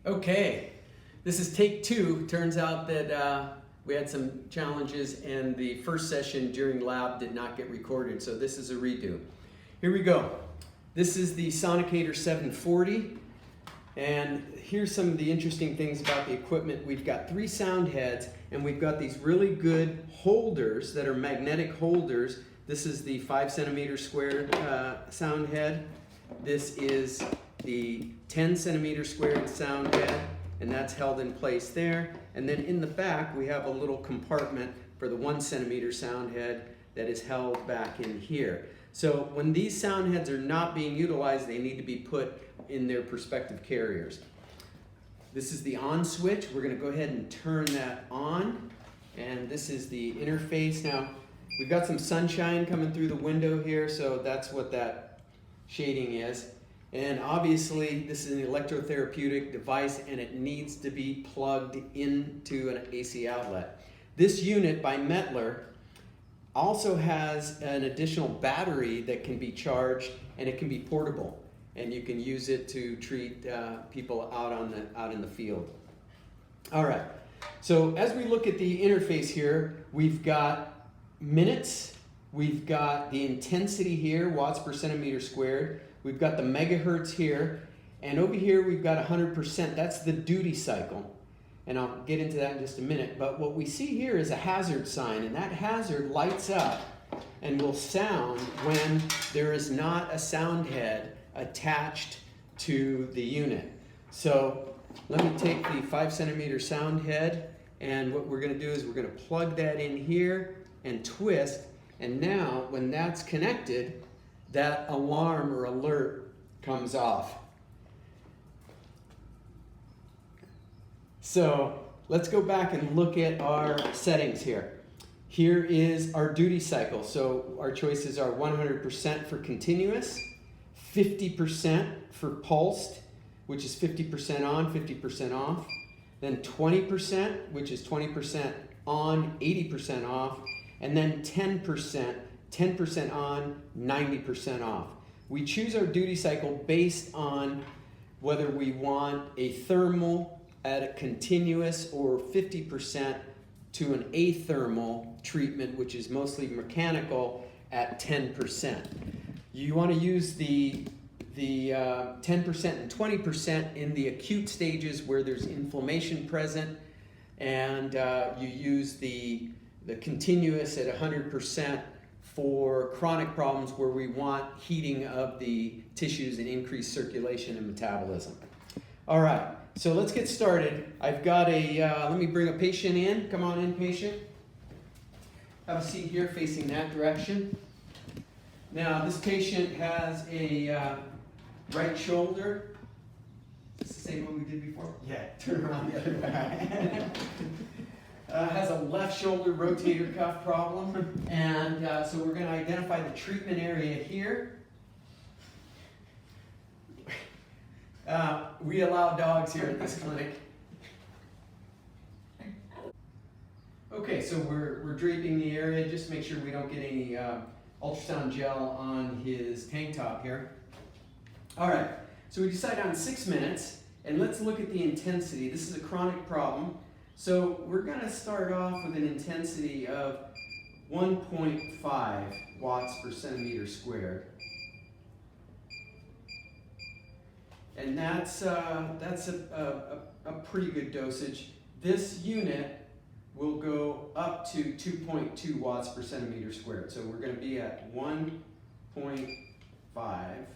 Okay, this is take two. Turns out that we had some challenges and the first session during lab did not get recorded, so this is a redo. Here we go. This is the Sonicator 740, and here's some of the interesting things about the equipment. We've got 3 sound heads, and we've got these really good holders that are magnetic holders. This is the 5 centimeter squared sound head. This is the 10 centimeter squared sound head, and that's held in place there. And then in the back we have a little compartment for the 1 centimeter sound head that is held back in here. So when these sound heads are not being utilized, they need to be put in their respective carriers. This is the on switch. We're going to go ahead and turn that on, and this is the interface. Now we've got some sunshine coming through the window here, so that's what that shading is. And obviously this is an electrotherapeutic device and it needs to be plugged into an AC outlet. This unit by Mettler also has an additional battery that can be charged, and it can be portable, and you can use it to treat people out in the field. All right, so as we look at the interface here, we've got minutes, we've got the intensity here, watts per centimeter squared. We've got the megahertz here, and over here we've got 100%. That's the duty cycle, and I'll get into that in just a minute. But what we see here is a hazard sign, and that hazard lights up and will sound when there is not a sound head attached to the unit. So let me take the 5 centimeter sound head, and what we're going to do is we're going to plug that in here and twist, and now when that's connected, that alarm or alert comes off. So let's go back and look at our settings here. Here is our duty cycle. So our choices are 100% for continuous, 50% for pulsed, which is 50% on, 50% off, then 20%, which is 20% on, 80% off, and then 10% on, 90% off. We choose our duty cycle based on whether we want a thermal at a continuous or 50% to an athermal treatment, which is mostly mechanical, at 10%. You want to use the 10% and 20% in the acute stages where there's inflammation present, and you use the continuous at 100% for chronic problems where we want heating of the tissues and increased circulation and metabolism. All right, so let's get started. I've got let me bring a patient in. Come on in, patient. Have a seat here facing that direction. Now, this patient has a right shoulder. Is this the same one we did before? Yeah, turn around the other way. Has a left shoulder rotator cuff problem, and so we're going to identify the treatment area here. We allow dogs here at this clinic. Okay, so we're draping the area just to make sure we don't get any ultrasound gel on his tank top here. All right, so we decide on 6 minutes, and let's look at the intensity. This is a chronic problem. So we're going to start off with an intensity of 1.5 watts per centimeter squared. And that's a pretty good dosage. This unit will go up to 2.2 watts per centimeter squared. So we're going to be at 1.5.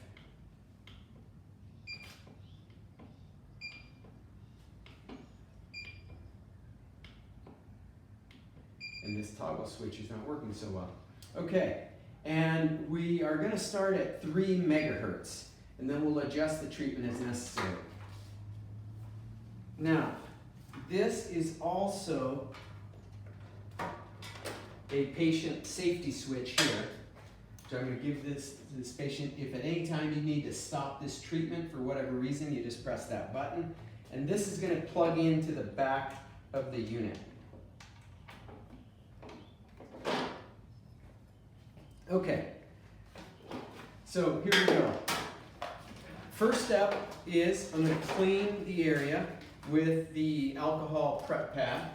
And this toggle switch is not working so well. Okay, and we are going to start at 3 megahertz, and then we'll adjust the treatment as necessary. Now, this is also a patient safety switch here. So I'm going to give this to this patient. If at any time you need to stop this treatment for whatever reason, you just press that button. And this is going to plug into the back of the unit. Okay, so here we go. First step is I'm going to clean the area with the alcohol prep pad.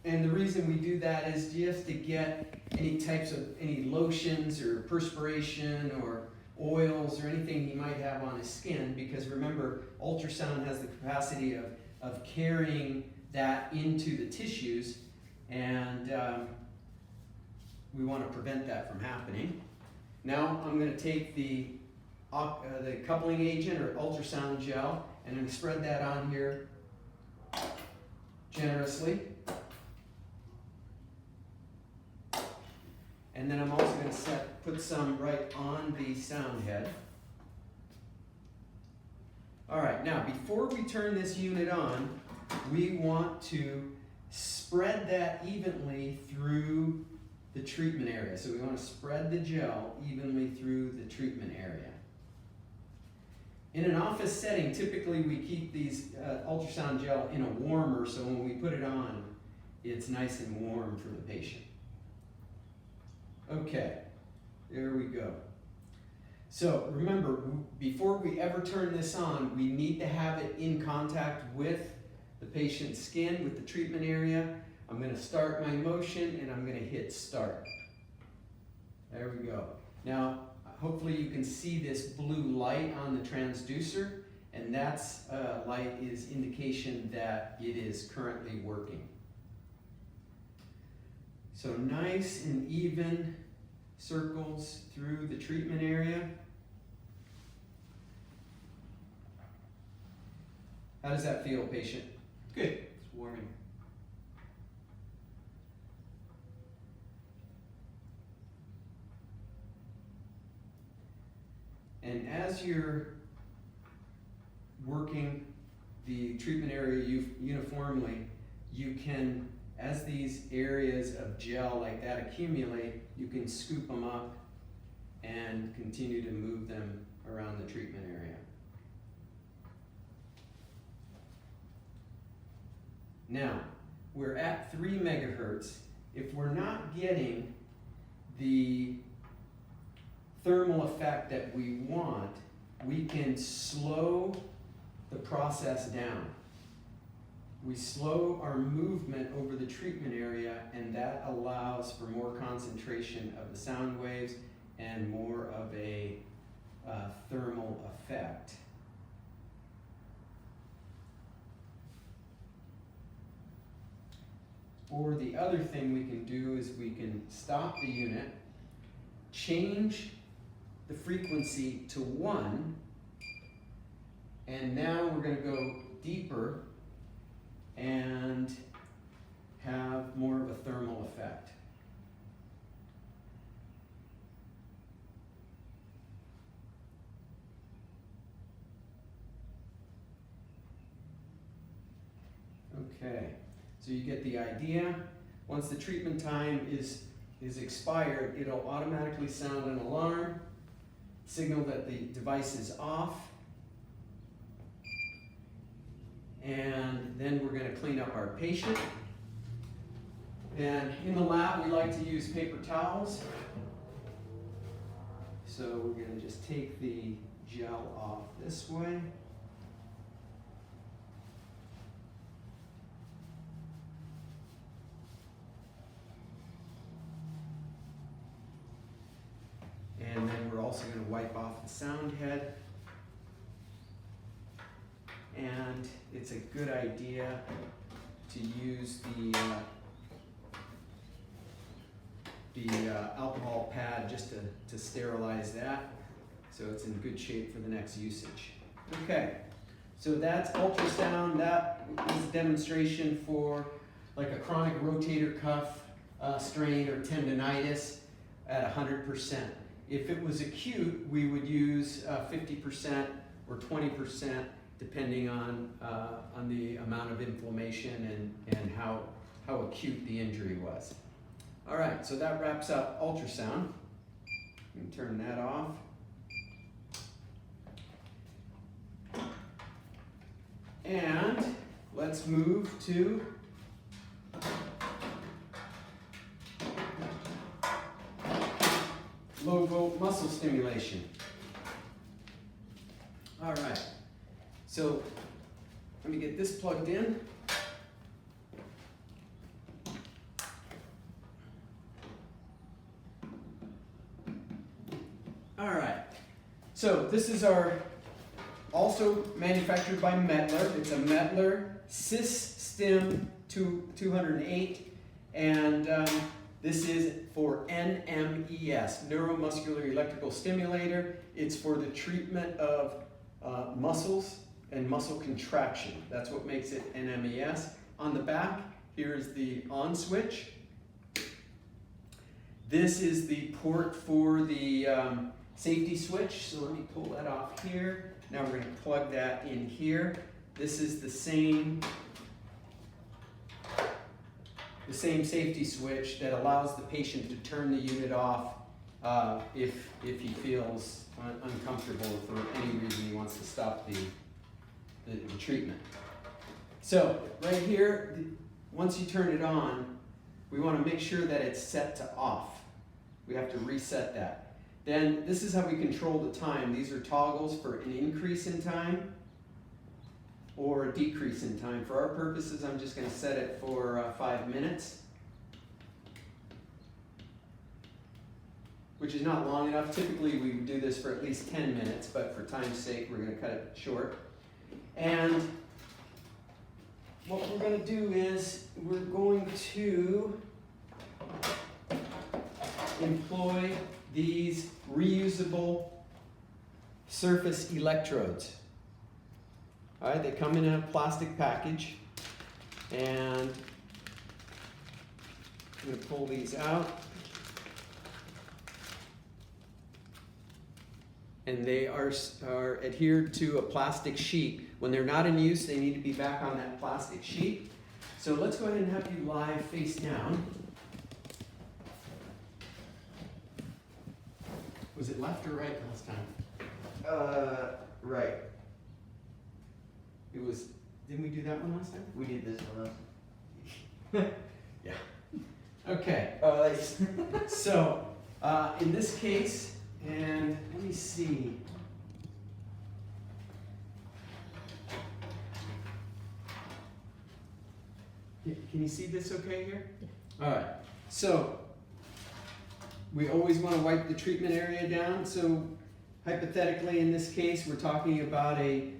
And the reason we do that is just to get any lotions or perspiration or oils or anything he might have on his skin, because remember, ultrasound has the capacity of carrying that into the tissues, and we want to prevent that from happening. Now I'm going to take the coupling agent or ultrasound gel, and I'm going to spread that on here generously. And then I'm also going to put some right on the sound head. All right, now before we turn this unit on, we want to spread that evenly through the treatment area. So we want to spread the gel evenly through the treatment area. In an office setting, typically we keep these ultrasound gel in a warmer, so when we put it on, it's nice and warm for the patient. Okay, there we go. So remember, before we ever turn this on, we need to have it in contact with the patient's skin, with the treatment area. I'm going to start my motion and I'm going to hit start. There we go. Now, hopefully you can see this blue light on the transducer, and that's light is indication that it is currently working. So nice and even circles through the treatment area. How does that feel, patient? Good, it's warming. And as you're working the treatment area uniformly, you can, as these areas of gel like that accumulate, you can scoop them up and continue to move them around the treatment area. Now, we're at 3 megahertz. If we're not getting the thermal effect that we want, we can slow the process down. We slow our movement over the treatment area, and that allows for more concentration of the sound waves and more of a thermal effect. Or the other thing we can do is we can stop the unit, change the frequency to 1, and now we're going to go deeper and have more of a thermal effect. Okay, so you get the idea. Once the treatment time is expired, it'll automatically sound an alarm, signal that the device is off, and then we're going to clean up our patient. And in the lab, we like to use paper towels. So we're going to just take the gel off this way. And then we're also going to wipe off the sound head. And it's a good idea to use the alcohol pad just to sterilize that, so it's in good shape for the next usage. Okay, so that's ultrasound. That is a demonstration for like a chronic rotator cuff strain or tendonitis at 100%. If it was acute, we would use 50% or 20%, depending on the amount of inflammation and how acute the injury was. All right, so that wraps up ultrasound. You can turn that off. And let's move to low volt muscle stimulation. All right, so let me get this plugged in. All right, so this is our, also manufactured by Mettler. It's a Mettler Phys Stim 208, and this is for NMES, neuromuscular electrical stimulator. It's for the treatment of muscles and muscle contraction. That's what makes it NMES. On the back, here is the on switch. This is the port for the safety switch, so let me pull that off here. Now we're going to plug that in here. This is the same safety switch that allows the patient to turn the unit off if he feels uncomfortable, for any reason he wants to stop the treatment. So right here, once you turn it on, we want to make sure that it's set to off. We have to reset that. Then this is how we control the time. These are toggles for an increase in time or a decrease in time. For our purposes, I'm just going to set it for 5 minutes, which is not long enough. Typically we would do this for at least 10 minutes, but for time's sake, we're going to cut it short. And what we're going to do is we're going to employ these reusable surface electrodes. All right, they come in a plastic package, and I'm going to pull these out. And they are adhered to a plastic sheet. When they're not in use, they need to be back on that plastic sheet. So let's go ahead and have you lie face down. Was it left or right last time? Right. It was, didn't we do that one last time? We did this one last. Yeah. Okay. Oh, thanks. So, in this case, and let me see. Can you see this okay here? Yeah. All right. So, we always want to wipe the treatment area down. So, hypothetically, in this case, we're talking about a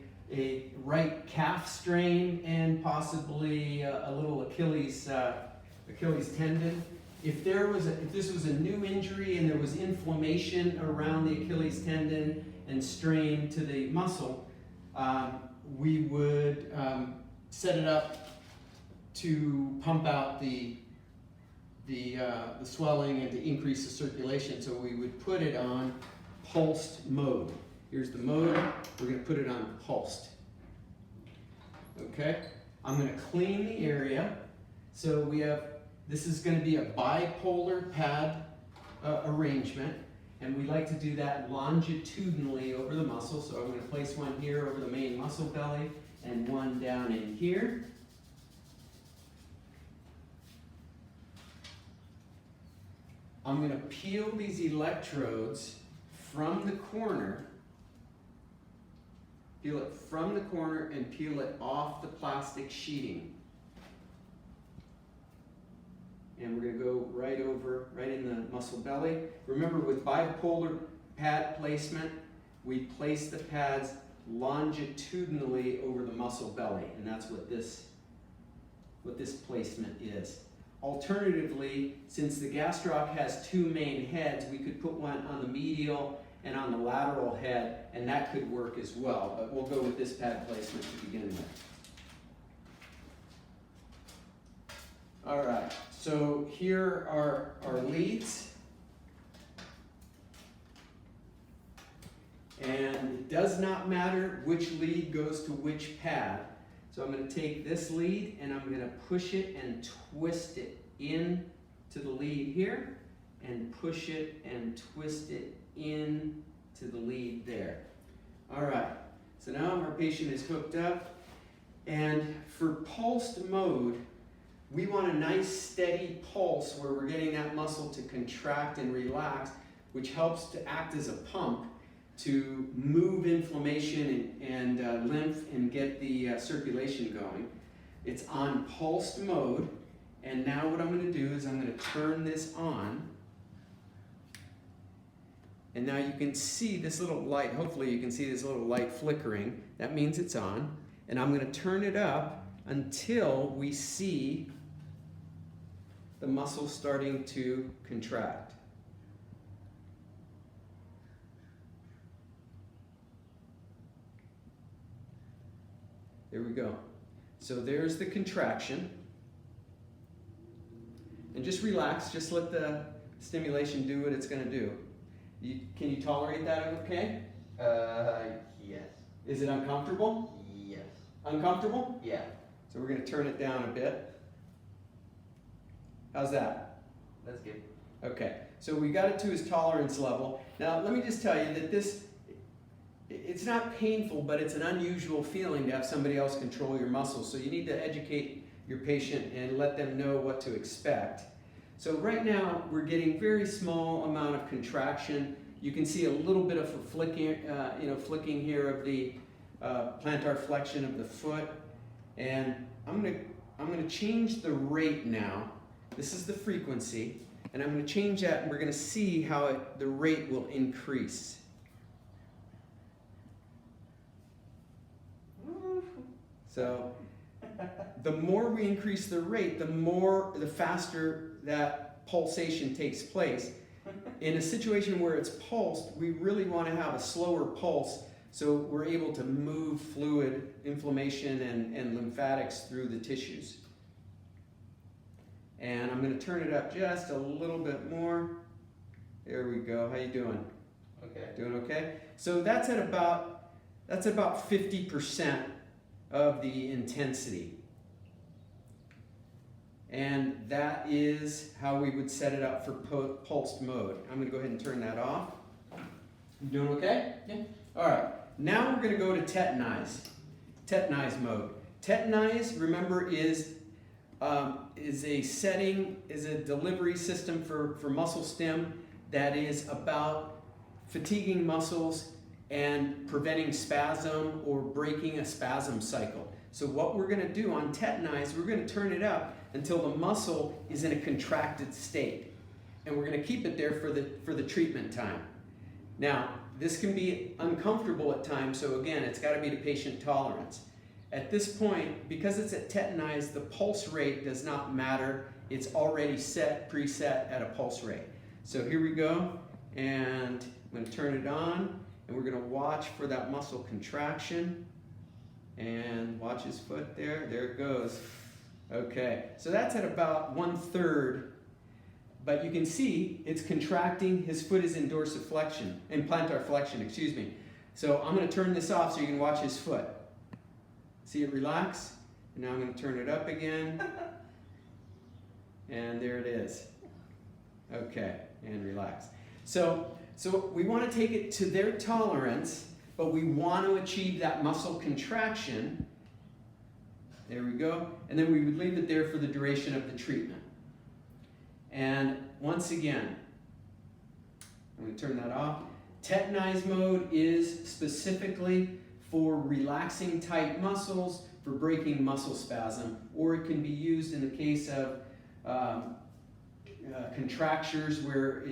right calf strain and possibly a little Achilles tendon. If this was a new injury and there was inflammation around the Achilles tendon and strain to the muscle, we would set it up to pump out the swelling and to increase the circulation. So we would put it on pulsed mode. Here's the mode. We're going to put it on pulsed. Okay. I'm going to clean the area. So this is going to be a bipolar pad arrangement, and we like to do that longitudinally over the muscle. So I'm going to place one here over the main muscle belly and one down in here. I'm going to peel these electrodes from the corner, peel it from the corner and peel it off the plastic sheeting. And we're going to go right in the muscle belly. Remember, with bipolar pad placement, we place the pads longitudinally over the muscle belly, and that's what this placement is. Alternatively, since the gastroc has two main heads, we could put one on the medial and on the lateral head, and that could work as well, but we'll go with this pad placement to begin with. All right, so here are our leads. And it does not matter which lead goes to which pad. So I'm going to take this lead and I'm going to push it and twist it in to the lead here, and push it and twist it in to the lead there. All right, so now our patient is hooked up, and for pulsed mode, we want a nice steady pulse where we're getting that muscle to contract and relax which helps to act as a pump to move inflammation and lymph and get the circulation going. It's on pulsed mode, and now what I'm going to do is I'm going to turn this on. And now you can see this little light, hopefully you can see this little light flickering. That means it's on. And I'm going to turn it up until we see the muscle starting to contract. There we go. So there's the contraction. And just relax, just let the stimulation do what it's going to do. Can you tolerate that okay? Yes. Is it uncomfortable? Yes. Uncomfortable? Yeah. So we're going to turn it down a bit. How's that? That's good. Okay, so we got it to his tolerance level. Now let me just tell you that it's not painful, but it's an unusual feeling to have somebody else control your muscles. So you need to educate your patient and let them know what to expect. So right now we're getting very small amount of contraction. You can see a little bit of a flicking here of the plantar flexion of the foot. And I'm gonna change the rate now. This is the frequency, and I'm going to change that, and we're going to see how the rate will increase. So the more we increase the rate, the faster that pulsation takes place. In a situation where it's pulsed, we really want to have a slower pulse so we're able to move fluid, inflammation, and lymphatics through the tissues. And I'm going to turn it up just a little bit more. There we go. How you doing? Okay. Doing okay? So that's at about 50% of the intensity. And that is how we would set it up for pulsed mode. I'm going to go ahead and turn that off. You doing okay? Yeah. All right. Now we're going to go to tetanize. Tetanize mode. Tetanize, remember, is a delivery system for muscle stim that is about fatiguing muscles and preventing spasm or breaking a spasm cycle. So what we're going to do on tetanize, we're going to turn it up until the muscle is in a contracted state, and we're going to keep it there for the treatment time. Now this can be uncomfortable at times, so again, it's got to be to patient tolerance. At this point, because it's at tetanize, the pulse rate does not matter. It's already preset at a pulse rate. So here we go, and I'm going to turn it on, and we're going to watch for that muscle contraction. And watch his foot there. There it goes. Okay, so that's at about 1/3, but you can see it's contracting. His foot is in dorsiflexion, in plantar flexion, excuse me. So I'm going to turn this off so you can watch his foot. See it relax? And now I'm going to turn it up again. And there it is. Okay, and relax. So we want to take it to their tolerance, but we want to achieve that muscle contraction. There we go. And then we would leave it there for the duration of the treatment. And once again, I'm going to turn that off. Tetanize mode is specifically for relaxing tight muscles, for breaking muscle spasm, or it can be used in the case of contractures where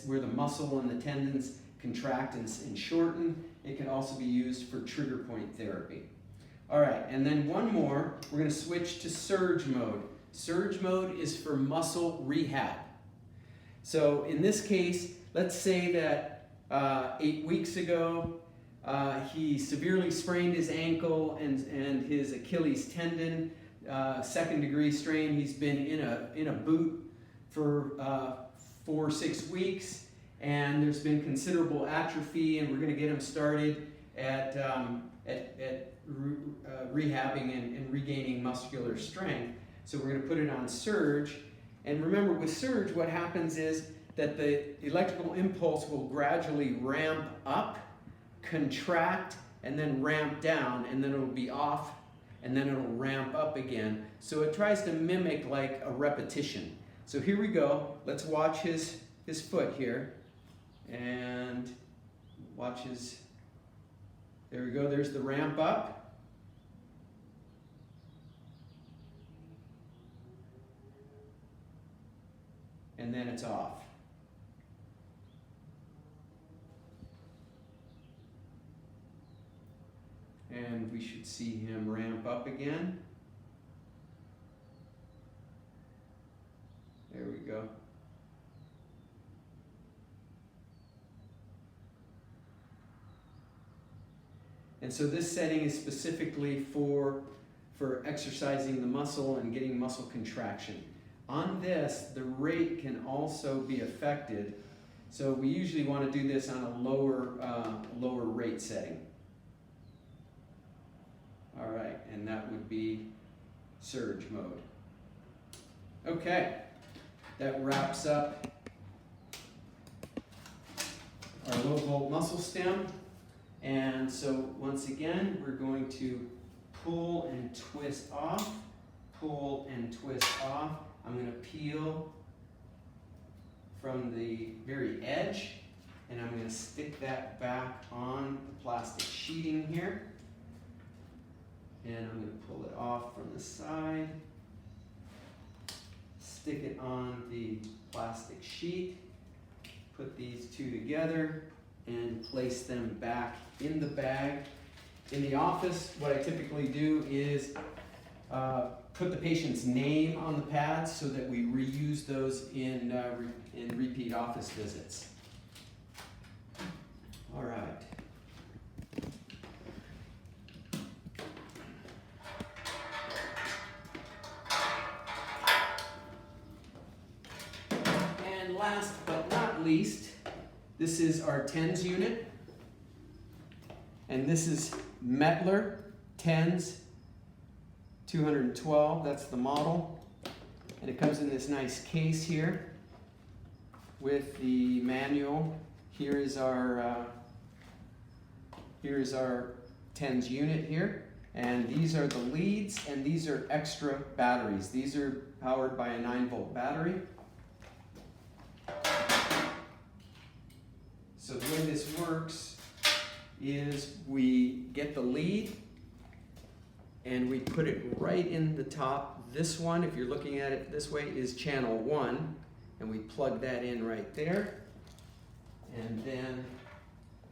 where the muscle and the tendons contract and shorten. It can also be used for trigger point therapy. All right, and then one more, we're going to switch to surge mode. Surge mode is for muscle rehab. So in this case, let's say that 8 weeks ago, he severely sprained his ankle and his Achilles tendon, 2nd degree strain. He's been in a boot for 4 or 6 weeks, and there's been considerable atrophy, and we're going to get him started at rehabbing and regaining muscular strength. So we're going to put it on surge. And remember, with surge, what happens is that the electrical impulse will gradually ramp up, contract, and then ramp down, and then it'll be off, and then it'll ramp up again. So it tries to mimic like a repetition. So here we go. Let's watch his foot here. And watch his, there we go, there's the ramp up. And then it's off. And we should see him ramp up again. There we go. And so this setting is specifically for exercising the muscle and getting muscle contraction. On this, the rate can also be affected. So we usually want to do this on a lower rate setting. All right, and that would be surge mode. Okay, that wraps up our low volt muscle stem. And so once again, we're going to pull and twist off, pull and twist off. I'm going to peel from the very edge, and I'm going to stick that back on the plastic sheeting here. And I'm going to pull it off from the side, stick it on the plastic sheet, put these two together, and place them back in the bag. In the office, what I typically do is put the patient's name on the pads so that we reuse those in repeat office visits. All right. And last but not least, this is our TENS unit. And this is Mettler TENS 212, that's the model. And it comes in this nice case here with the manual. Here is our TENS unit here. And these are the leads, and these are extra batteries. These are powered by a 9-volt battery. So the way this works is we get the lead and we put it right in the top. This one, if you're looking at it this way, is channel 1, and we plug that in right there. And then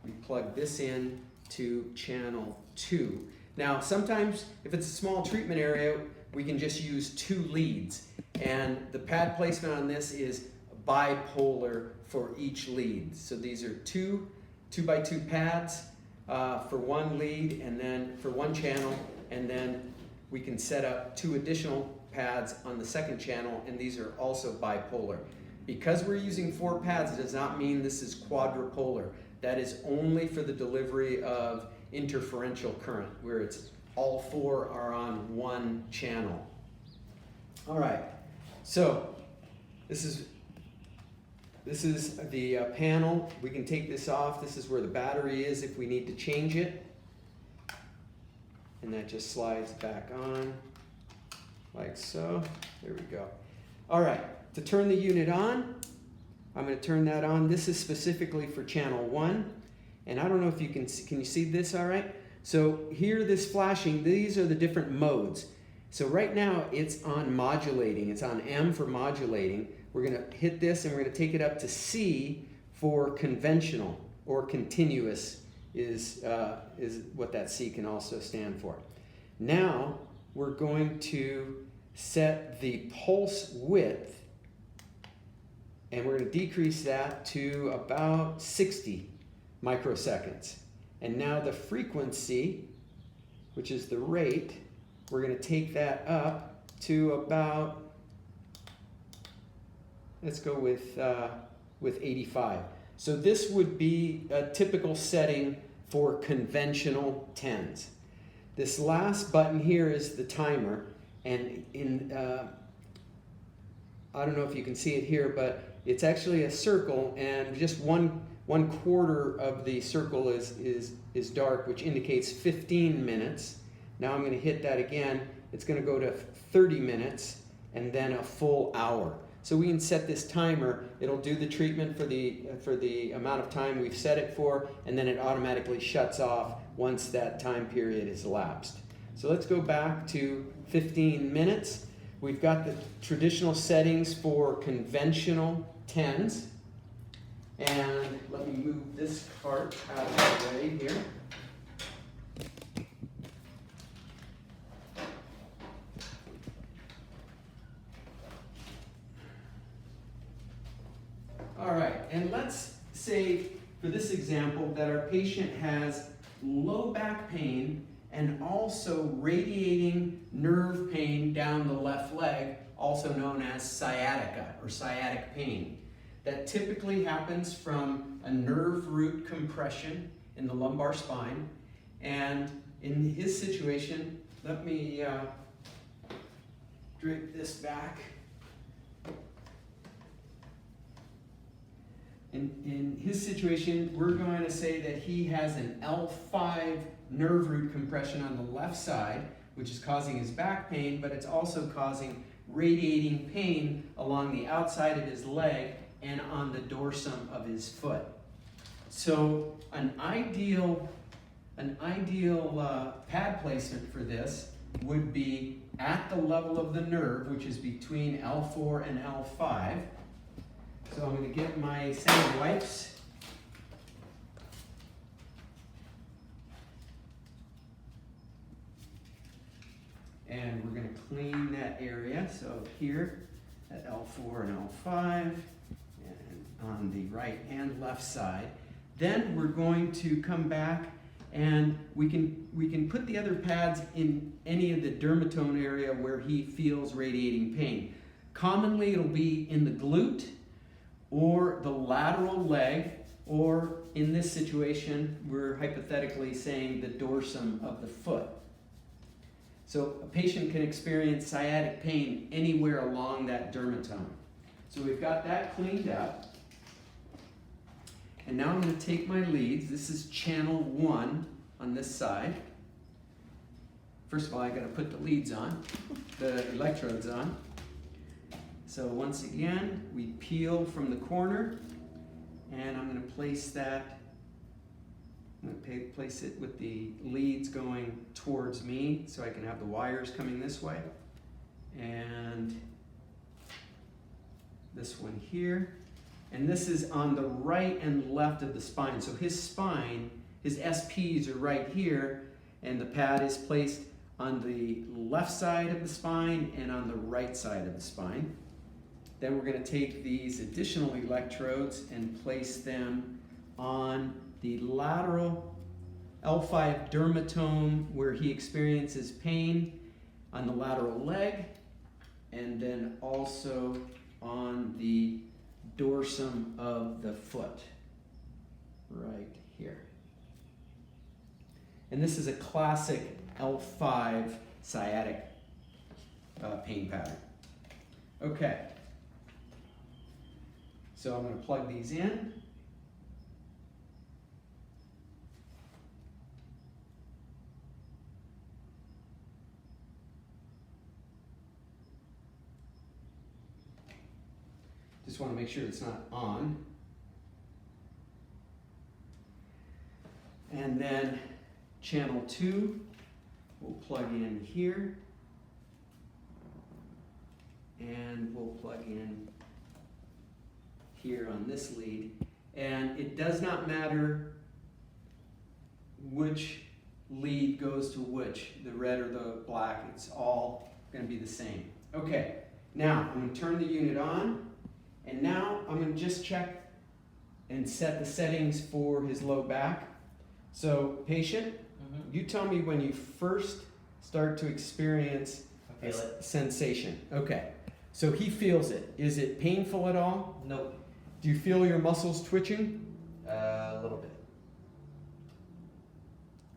we plug this in to channel 2. Now sometimes if it's a small treatment area, we can just use 2 leads, and the pad placement on this is bipolar for each lead. So these are 2x2 pads for one lead, and then for one channel, and then we can set up 2 additional pads on the second channel, and these are also bipolar. Because we're using 4 pads, it does not mean this is quadrupolar. That is only for the delivery of interferential current, where it's all 4 are on one channel. All right, so this is the panel. We can take this off. This is where the battery is if we need to change it. And that just slides back on like so. There we go. All right, to turn the unit on, I'm going to turn that on. This is specifically for channel 1. And I don't know if you can you see this all right? So here, this flashing, these are the different modes. So right now it's on modulating. It's on M for modulating. We're going to hit this and we're going to take it up to C for conventional, or continuous is what that C can also stand for. Now we're going to set the pulse width, and we're going to decrease that to about 60 microseconds. And now the frequency, which is the rate, we're going to take that up to about, let's go with 85. So this would be a typical setting for conventional TENS. This last button here is the timer, and I don't know if you can see it here, but it's actually a circle, and just one quarter of the circle is dark, which indicates 15 minutes. Now I'm going to hit that again. It's going to go to 30 minutes and then a full hour. So we can set this timer. It'll do the treatment for the amount of time we've set it for, and then it automatically shuts off once that time period is elapsed. So let's go back to 15 minutes. We've got the traditional settings for conventional 10s. And let me move this part out of the way here. All right, and let's say for this example that our patient has low back pain and also radiating nerve pain down the left leg, also known as sciatica or sciatic pain. That typically happens from a nerve root compression in the lumbar spine. And in his situation, let me drape this back. In his situation, we're going to say that he has an L5 nerve root compression on the left side, which is causing his back pain, but it's also causing radiating pain along the outside of his leg and on the dorsum of his foot. So an ideal pad placement for this would be at the level of the nerve, which is between L4 and L5. So I'm going to get my sand wipes. And we're going to clean that area. So here at L4 and L5, and on the right and left side. Then we're going to come back and we can put the other pads in any of the dermatome area where he feels radiating pain. Commonly it'll be in the glute or the lateral leg, or in this situation we're hypothetically saying the dorsum of the foot. So a patient can experience sciatic pain anywhere along that dermatome. So we've got that cleaned up. And now I'm going to take my leads. This is channel 1 on this side. First of all, I got to put the leads on, the electrodes on. So once again, we peel from the corner, and I'm going to place that. I'm going to place it with the leads going towards me, so I can have the wires coming this way, and this one here. And this is on the right and left of the spine. So his spine, his SPs are right here, and the pad is placed on the left side of the spine and on the right side of the spine. Then we're going to take these additional electrodes and place them on the lateral L5 dermatome where he experiences pain on the lateral leg, and then also on the dorsum of the foot right here. And this is a classic L5 sciatic pain pattern. Okay, so I'm going to plug these in. Just want to make sure it's not on. And then channel 2, we'll plug in here. And we'll plug in here on this lead. And it does not matter which lead goes to which, the red or the black, it's all going to be the same. Okay, now I'm going to turn the unit on. And now I'm going to just check and set the settings for his low back. So patient, you tell me when you first start to experience a sensation. Okay, so he feels it. Is it painful at all? Nope. Do you feel your muscles twitching? A little bit.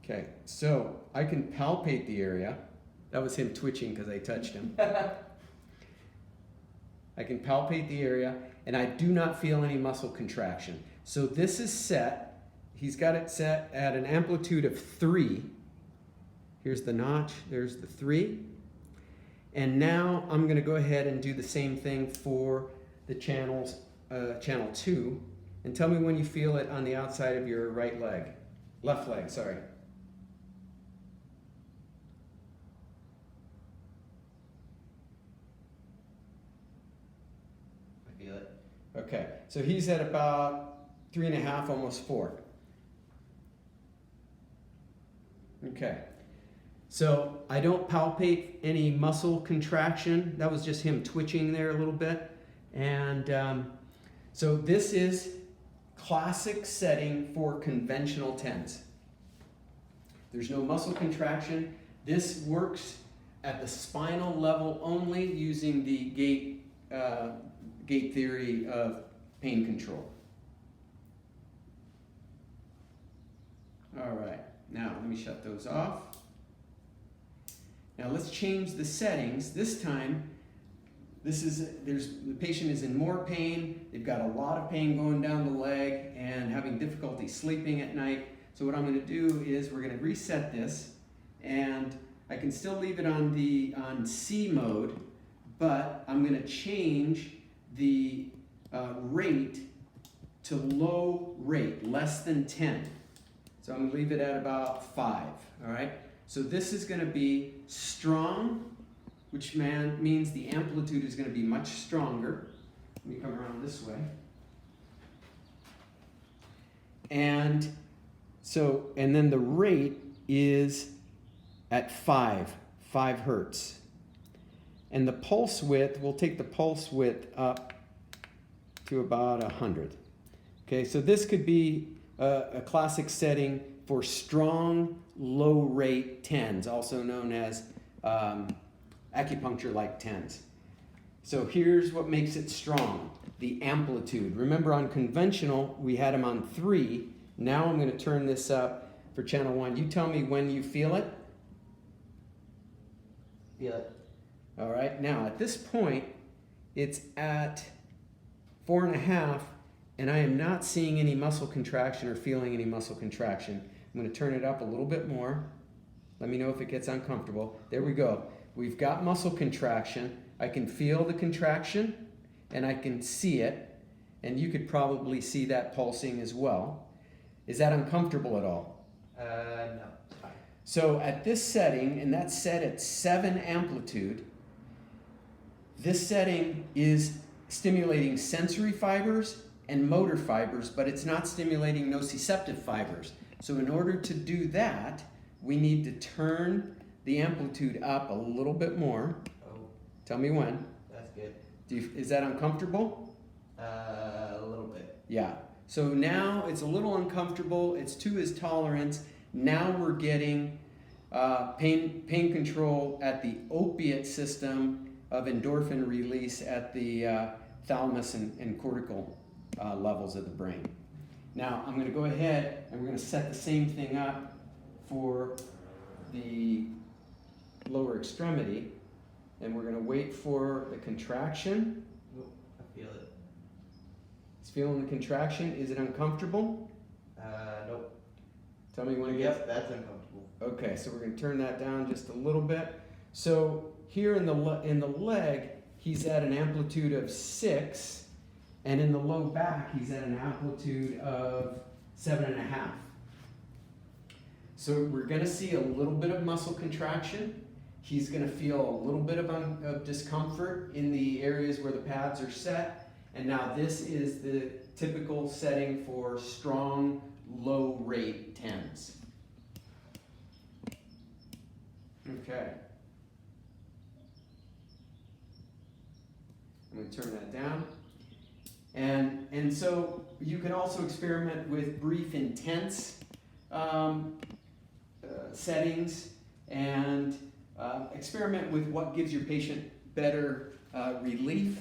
Okay, so I can palpate the area. That was him twitching because I touched him. I can palpate the area, and I do not feel any muscle contraction. So this is set. He's got it set at an amplitude of 3. Here's the notch. There's the 3. And now I'm going to go ahead and do the same thing for the channel 2, and tell me when you feel it on the outside of your left leg, sorry. I feel it. Okay, so he's at about 3.5, almost 4. Okay, so I don't palpate any muscle contraction. That was just him twitching there a little bit. And so this is classic setting for conventional TENS. There's no muscle contraction. This works at the spinal level only using the gait theory of pain control. All right, now let me shut those off. Now let's change the settings. This time, the patient is in more pain. They've got a lot of pain going down the leg and having difficulty sleeping at night. So what I'm going to do is we're going to reset this, and I can still leave it on C mode, but I'm going to change the rate to low rate, less than 10. So I'm going to leave it at about 5. All right. So this is going to be strong, which means the amplitude is going to be much stronger. Let me come around this way. And then the rate is at 5 hertz. And the pulse width, we'll take the pulse width up to about 100. Okay, so this could be a classic setting for strong, low rate TENS, also known as acupuncture-like TENS. So here's what makes it strong, the amplitude. Remember on conventional, we had them on 3. Now I'm going to turn this up for channel 1. You tell me when you feel it. Feel it. All right, now at this point, it's at 4.5, and I am not seeing any muscle contraction or feeling any muscle contraction. I'm going to turn it up a little bit more. Let me know if it gets uncomfortable. There we go. We've got muscle contraction. I can feel the contraction, and I can see it, and you could probably see that pulsing as well. Is that uncomfortable at all? No, it's fine. So at this setting, and that's set at 7 amplitude, this setting is stimulating sensory fibers and motor fibers, but it's not stimulating nociceptive fibers. So in order to do that, we need to turn the amplitude up a little bit more. Oh, Tell me when. that's good. Is that uncomfortable? A little bit. Yeah. So now it's a little uncomfortable. It's 2 is tolerance. Now we're getting pain control at the opiate system of endorphin release at the thalamus and cortical levels of the brain. Now I'm going to go ahead and we're going to set the same thing up for the lower extremity, and we're going to wait for the contraction. Oh, I feel it. It's feeling the contraction. Is it uncomfortable? Nope. Tell me when it Yes, gets. that's uncomfortable. Okay, so we're going to turn that down just a little bit. So here in the leg, he's at an amplitude of 6, and in the low back, he's at an amplitude of 7.5. So we're going to see a little bit of muscle contraction. He's going to feel a little bit of discomfort in the areas where the pads are set. And now this is the typical setting for strong, low rate TENS. Okay. I'm going to turn that down. And so you can also experiment with brief, intense settings, and experiment with what gives your patient better relief.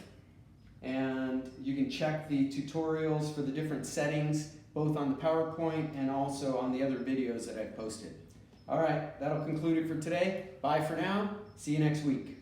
And you can check the tutorials for the different settings, both on the PowerPoint and also on the other videos that I've posted. All right, that'll conclude it for today. Bye for now. See you next week.